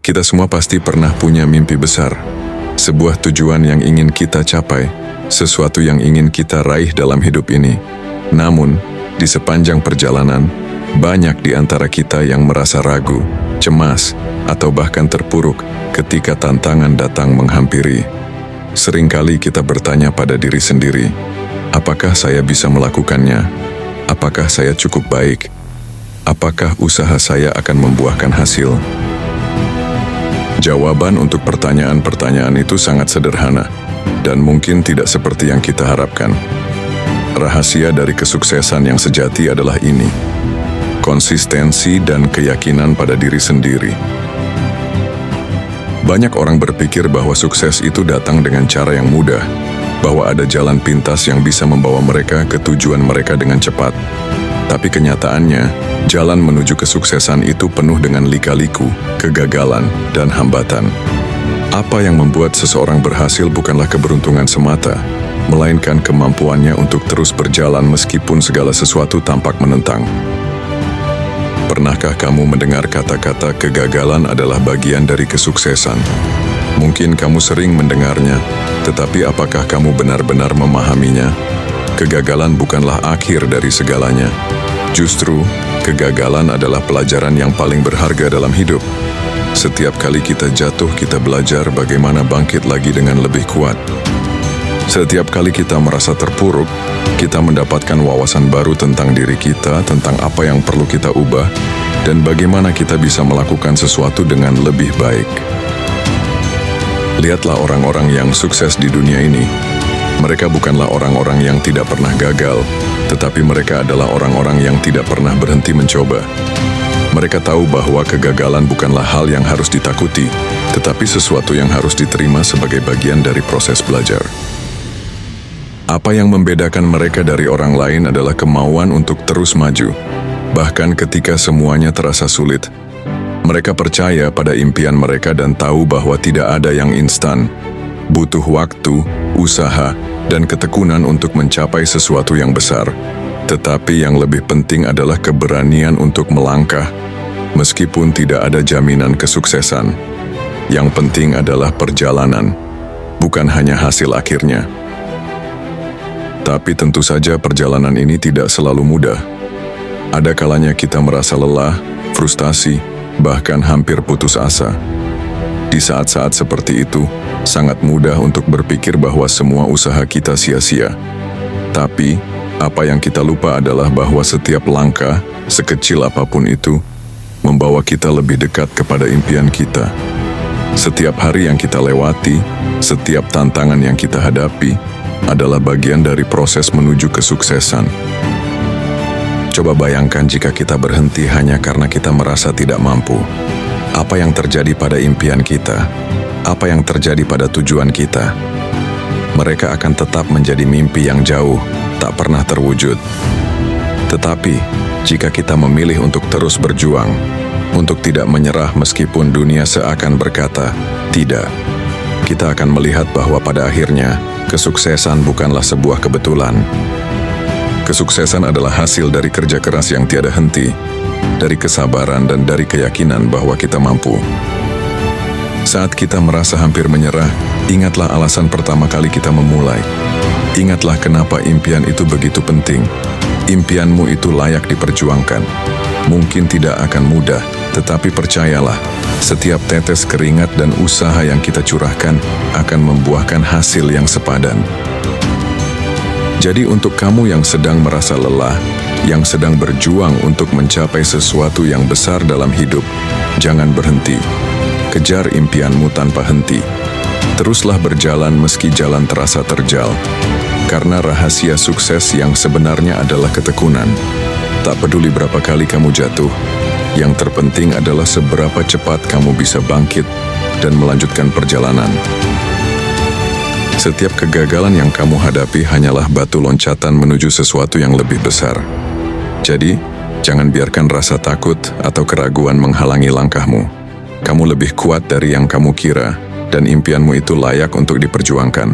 Kita semua pasti pernah punya mimpi besar, sebuah tujuan yang ingin kita capai, sesuatu yang ingin kita raih dalam hidup ini. Namun, di sepanjang perjalanan, banyak di antara kita yang merasa ragu, cemas, atau bahkan terpuruk ketika tantangan datang menghampiri. Seringkali kita bertanya pada diri sendiri, apakah saya bisa melakukannya? Apakah saya cukup baik? Apakah usaha saya akan membuahkan hasil? Jawaban untuk pertanyaan-pertanyaan itu sangat sederhana dan mungkin tidak seperti yang kita harapkan. Rahasia dari kesuksesan yang sejati adalah ini: konsistensi dan keyakinan pada diri sendiri. Banyak orang berpikir bahwa sukses itu datang dengan cara yang mudah, bahwa ada jalan pintas yang bisa membawa mereka ke tujuan mereka dengan cepat. Tapi kenyataannya, jalan menuju kesuksesan itu penuh dengan lika-liku, kegagalan, dan hambatan. Apa yang membuat seseorang berhasil bukanlah keberuntungan semata, melainkan kemampuannya untuk terus berjalan meskipun segala sesuatu tampak menentang. Pernahkah kamu mendengar kata-kata kegagalan adalah bagian dari kesuksesan? Mungkin kamu sering mendengarnya, tetapi apakah kamu benar-benar memahaminya? Kegagalan bukanlah akhir dari segalanya. Justru, kegagalan adalah pelajaran yang paling berharga dalam hidup. Setiap kali kita jatuh, kita belajar bagaimana bangkit lagi dengan lebih kuat. Setiap kali kita merasa terpuruk, kita mendapatkan wawasan baru tentang diri kita, tentang apa yang perlu kita ubah, dan bagaimana kita bisa melakukan sesuatu dengan lebih baik. Lihatlah orang-orang yang sukses di dunia ini. Mereka bukanlah orang-orang yang tidak pernah gagal, tetapi mereka adalah orang-orang yang tidak pernah berhenti mencoba. Mereka tahu bahwa kegagalan bukanlah hal yang harus ditakuti, tetapi sesuatu yang harus diterima sebagai bagian dari proses belajar. Apa yang membedakan mereka dari orang lain adalah kemauan untuk terus maju. Bahkan ketika semuanya terasa sulit, mereka percaya pada impian mereka dan tahu bahwa tidak ada yang instan. Butuh waktu, usaha, dan ketekunan untuk mencapai sesuatu yang besar. Tetapi yang lebih penting adalah keberanian untuk melangkah, meskipun tidak ada jaminan kesuksesan. Yang penting adalah perjalanan, bukan hanya hasil akhirnya. Tapi tentu saja perjalanan ini tidak selalu mudah. Ada kalanya kita merasa lelah, frustasi, bahkan hampir putus asa. Di saat-saat seperti itu, sangat mudah untuk berpikir bahwa semua usaha kita sia-sia. Tapi, apa yang kita lupa adalah bahwa setiap langkah, sekecil apapun itu, membawa kita lebih dekat kepada impian kita. Setiap hari yang kita lewati, setiap tantangan yang kita hadapi, adalah bagian dari proses menuju kesuksesan. Coba bayangkan jika kita berhenti hanya karena kita merasa tidak mampu. Apa yang terjadi pada impian kita? Apa yang terjadi pada tujuan kita? Mereka akan tetap menjadi mimpi yang jauh, tak pernah terwujud. Tetapi, jika kita memilih untuk terus berjuang, untuk tidak menyerah meskipun dunia seakan berkata, tidak, kita akan melihat bahwa pada akhirnya, kesuksesan bukanlah sebuah kebetulan. Kesuksesan adalah hasil dari kerja keras yang tiada henti, dari kesabaran dan dari keyakinan bahwa kita mampu. Saat kita merasa hampir menyerah, ingatlah alasan pertama kali kita memulai. Ingatlah kenapa impian itu begitu penting. Impianmu itu layak diperjuangkan. Mungkin tidak akan mudah, tetapi percayalah, setiap tetes keringat dan usaha yang kita curahkan akan membuahkan hasil yang sepadan. Jadi untuk kamu yang sedang merasa lelah, yang sedang berjuang untuk mencapai sesuatu yang besar dalam hidup, jangan berhenti. Kejar impianmu tanpa henti. Teruslah berjalan meski jalan terasa terjal. Karena rahasia sukses yang sebenarnya adalah ketekunan. Tak peduli berapa kali kamu jatuh, yang terpenting adalah seberapa cepat kamu bisa bangkit dan melanjutkan perjalanan. Setiap kegagalan yang kamu hadapi hanyalah batu loncatan menuju sesuatu yang lebih besar. Jadi, jangan biarkan rasa takut atau keraguan menghalangi langkahmu. Kamu lebih kuat dari yang kamu kira, dan impianmu itu layak untuk diperjuangkan.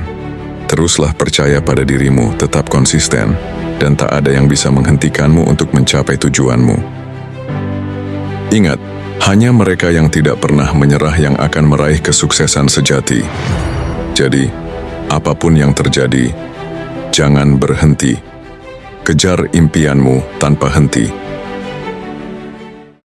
Teruslah percaya pada dirimu, tetap konsisten, dan tak ada yang bisa menghentikanmu untuk mencapai tujuanmu. Ingat, Hanya mereka yang tidak pernah menyerah yang akan meraih kesuksesan sejati. Jadi, apapun yang terjadi, jangan berhenti. Kejar impianmu tanpa henti.